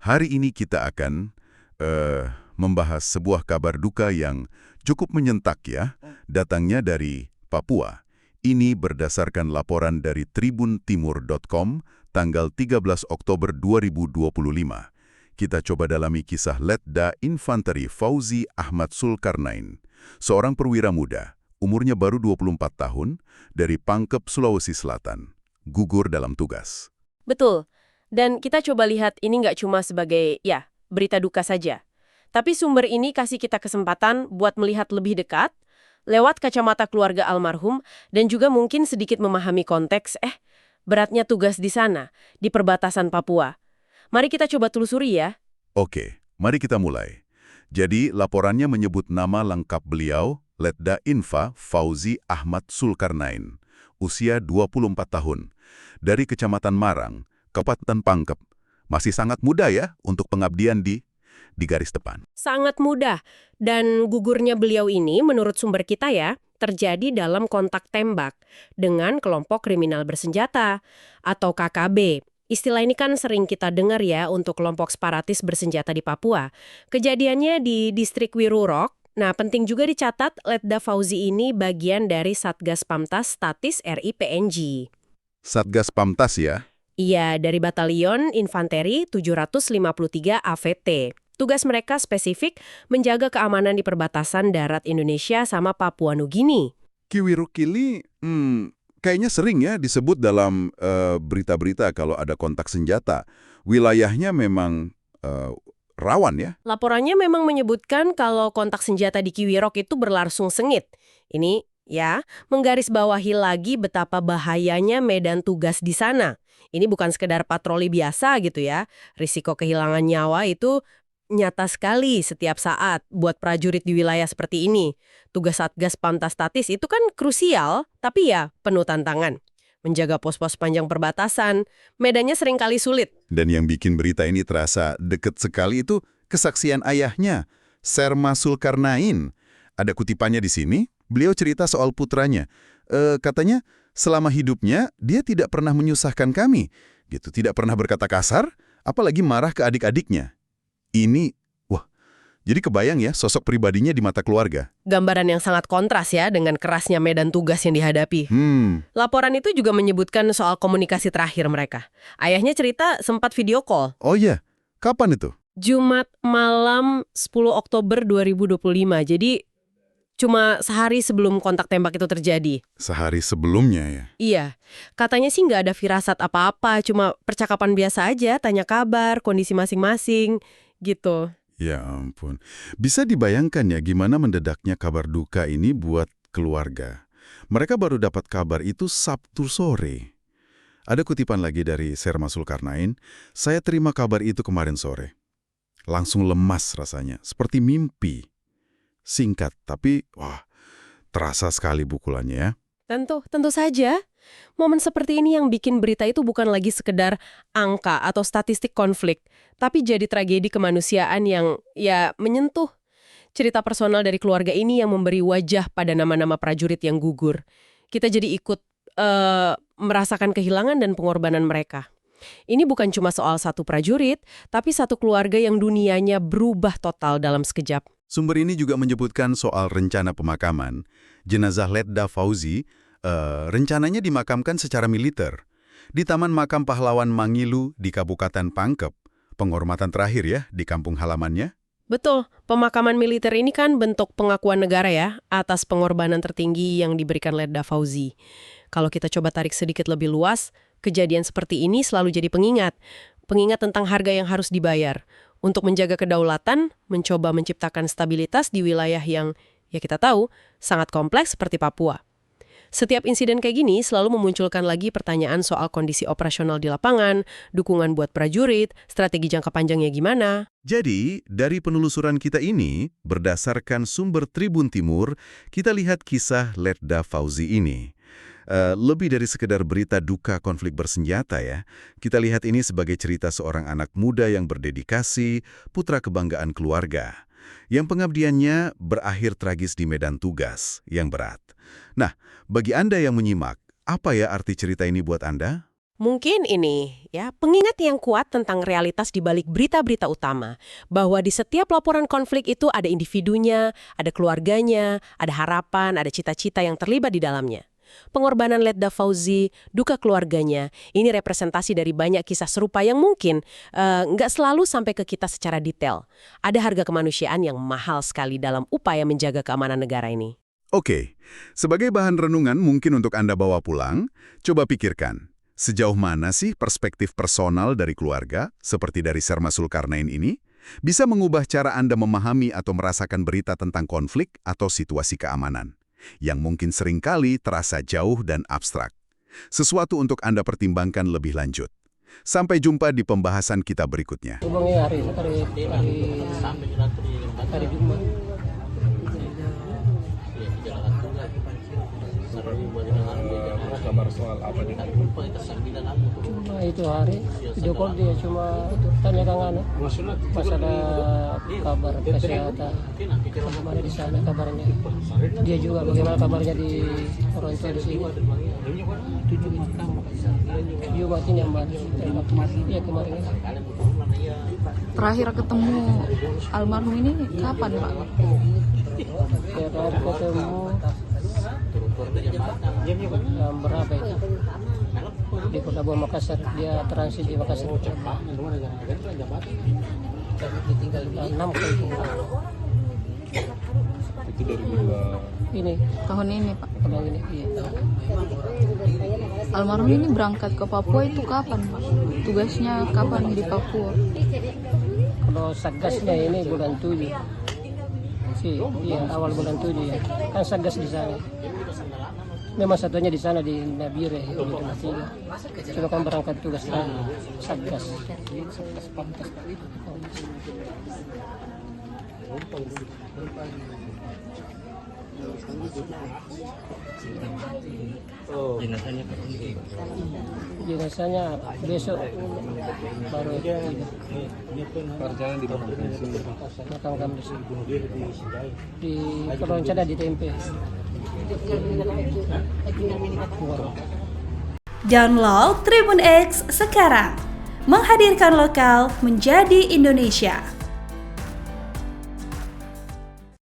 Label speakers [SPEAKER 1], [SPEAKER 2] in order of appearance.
[SPEAKER 1] Hari ini kita akan membahas sebuah kabar duka yang cukup menyentak ya, datangnya dari Papua. Ini berdasarkan laporan dari tribuntimur.com tanggal 13 Oktober 2025. Kita coba dalami kisah Letda Infanteri Fauzi Ahmad Zulkarnain, seorang perwira muda, umurnya baru 24 tahun, dari Pangkep, Sulawesi Selatan, gugur dalam tugas.
[SPEAKER 2] Betul. Dan kita coba lihat ini nggak cuma sebagai, berita duka saja. Tapi sumber ini kasih kita kesempatan buat melihat lebih dekat, lewat kacamata keluarga almarhum, dan juga mungkin sedikit memahami konteks, beratnya tugas di sana, di perbatasan Papua. Mari kita coba telusuri ya.
[SPEAKER 1] Oke, mari kita mulai. Jadi, laporannya menyebut nama lengkap beliau, Letda Infa Fauzi Ahmad Zulkarnain, usia 24 tahun, dari Kecamatan Marang, Kabupaten Pangkep. Masih sangat muda ya untuk pengabdian di garis depan.
[SPEAKER 2] Sangat mudah. Dan gugurnya beliau ini, menurut sumber kita ya, terjadi dalam kontak tembak dengan kelompok kriminal bersenjata atau KKB. Istilah ini kan sering kita dengar ya untuk kelompok separatis bersenjata di Papua. Kejadiannya di distrik Wirurok. Nah, penting juga dicatat, Letda Fauzi ini bagian dari Satgas Pamtas Statis RI PNG.
[SPEAKER 1] Satgas Pamtas ya?
[SPEAKER 2] Iya, dari Batalion Infanteri 753 AVT. Tugas mereka spesifik menjaga keamanan di perbatasan darat Indonesia sama Papua Nugini.
[SPEAKER 1] Kiwiruk ini kayaknya sering ya disebut dalam berita-berita kalau ada kontak senjata. Wilayahnya memang rawan ya?
[SPEAKER 2] Laporannya memang menyebutkan kalau kontak senjata di Kiwirok itu berlangsung sengit. Ini ya, menggarisbawahi lagi betapa bahayanya medan tugas di sana. Ini bukan sekedar patroli biasa gitu ya. Risiko kehilangan nyawa itu nyata sekali setiap saat buat prajurit di wilayah seperti ini. Tugas Satgas Pamtas Statis itu kan krusial, tapi ya penuh tantangan. Menjaga pos-pos panjang perbatasan, medannya seringkali sulit.
[SPEAKER 1] Dan yang bikin berita ini terasa deket sekali itu kesaksian ayahnya, Serma Zulkarnain. Ada kutipannya di sini, beliau cerita soal putranya. Katanya, selama hidupnya, dia tidak pernah menyusahkan kami. Gitu, tidak pernah berkata kasar, apalagi marah ke adik-adiknya. Ini, jadi kebayang ya sosok pribadinya di mata keluarga.
[SPEAKER 2] Gambaran yang sangat kontras ya dengan kerasnya medan tugas yang dihadapi. Laporan itu juga menyebutkan soal komunikasi terakhir mereka. Ayahnya cerita sempat video call.
[SPEAKER 1] Oh iya, kapan itu?
[SPEAKER 2] Jumat malam 10 Oktober 2025, jadi cuma sehari sebelum kontak tembak itu terjadi.
[SPEAKER 1] Sehari sebelumnya ya?
[SPEAKER 2] Iya, katanya sih nggak ada firasat apa-apa, cuma percakapan biasa aja, tanya kabar, kondisi masing-masing, gitu.
[SPEAKER 1] Ya ampun. Bisa dibayangkan ya gimana mendedaknya kabar duka ini buat keluarga. Mereka baru dapat kabar itu Sabtu sore. Ada kutipan lagi dari Serma Zulkarnain, saya terima kabar itu kemarin sore. Langsung lemas rasanya, seperti mimpi. Singkat, tapi terasa sekali pukulannya ya.
[SPEAKER 2] Tentu saja. Momen seperti ini yang bikin berita itu bukan lagi sekedar angka atau statistik konflik, tapi jadi tragedi kemanusiaan yang menyentuh. Cerita personal dari keluarga ini yang memberi wajah pada nama-nama prajurit yang gugur. Kita jadi ikut merasakan kehilangan dan pengorbanan mereka. Ini bukan cuma soal satu prajurit, tapi satu keluarga yang dunianya berubah total dalam sekejap.
[SPEAKER 1] Sumber ini juga menyebutkan soal rencana pemakaman. Jenazah Letda Fauzi rencananya dimakamkan secara militer di Taman Makam Pahlawan Mangilu di Kabupaten Pangkep. Penghormatan terakhir ya di kampung halamannya.
[SPEAKER 2] Betul, pemakaman militer ini kan bentuk pengakuan negara ya atas pengorbanan tertinggi yang diberikan Letda Fauzi. Kalau kita coba tarik sedikit lebih luas, kejadian seperti ini selalu jadi pengingat. Pengingat tentang harga yang harus dibayar. Untuk menjaga kedaulatan, mencoba menciptakan stabilitas di wilayah yang, kita tahu, sangat kompleks seperti Papua. Setiap insiden kayak gini selalu memunculkan lagi pertanyaan soal kondisi operasional di lapangan, dukungan buat prajurit, strategi jangka panjangnya gimana.
[SPEAKER 1] Jadi, dari penelusuran kita ini, berdasarkan sumber Tribun Timur, kita lihat kisah Letda Fauzi ini. Lebih dari sekedar berita duka konflik bersenjata ya. Kita lihat ini sebagai cerita seorang anak muda yang berdedikasi, putra kebanggaan keluarga, yang pengabdiannya berakhir tragis di medan tugas yang berat. Nah, bagi Anda yang menyimak, apa ya arti cerita ini buat Anda?
[SPEAKER 2] Mungkin ini ya pengingat yang kuat tentang realitas di balik berita-berita utama, bahwa di setiap laporan konflik itu ada individunya, ada keluarganya, ada harapan, ada cita-cita yang terlibat di dalamnya. Pengorbanan Letda Fauzi, duka keluarganya, ini representasi dari banyak kisah serupa yang mungkin nggak selalu sampai ke kita secara detail. Ada harga kemanusiaan yang mahal sekali dalam upaya menjaga keamanan negara ini.
[SPEAKER 1] Oke, sebagai bahan renungan mungkin untuk Anda bawa pulang, coba pikirkan, sejauh mana sih perspektif personal dari keluarga, seperti dari Sherma Zulkarnain ini, bisa mengubah cara Anda memahami atau merasakan berita tentang konflik atau situasi keamanan, yang mungkin seringkali terasa jauh dan abstrak. Sesuatu untuk Anda pertimbangkan lebih lanjut. Sampai jumpa di pembahasan kita berikutnya.
[SPEAKER 3] hari Jumat.
[SPEAKER 4] Kabar soal apa nih?
[SPEAKER 3] Cuma itu hari video call dia cuma tanya Kang Ana pas ada kabar kesehatan bagaimana di sana kabarnya, dia juga bagaimana kabarnya di orang tua di sini. Jumat ini yang baru ya kemarin.
[SPEAKER 5] Terakhir ketemu almarhum ini kapan, Pak?
[SPEAKER 3] Ya terakhir ketemu jam berapa itu di Kota Buah Makassar, dia transit di Makassar. 6 kali
[SPEAKER 4] Itu dari
[SPEAKER 3] ini
[SPEAKER 5] Tahun ini, Pak.
[SPEAKER 3] tahun ini. Iya.
[SPEAKER 5] Almarhum ini berangkat ke Papua itu kapan, Pak? Tugasnya kapan di Papua?
[SPEAKER 3] Kalau satgasnya ini bulan 7 sih, iya awal bulan 7 ya. Kan satgas di sana. Memang satunya di sana di Nabire di Tematiga. Cuma kan berangkat tugas lagi satgas. Jenazahnya besok baru
[SPEAKER 4] perjalanan di mana?
[SPEAKER 3] makam kami di sini. Di Peroncada di Tempe.
[SPEAKER 6] Download Tribun X sekarang, menghadirkan lokal menjadi Indonesia.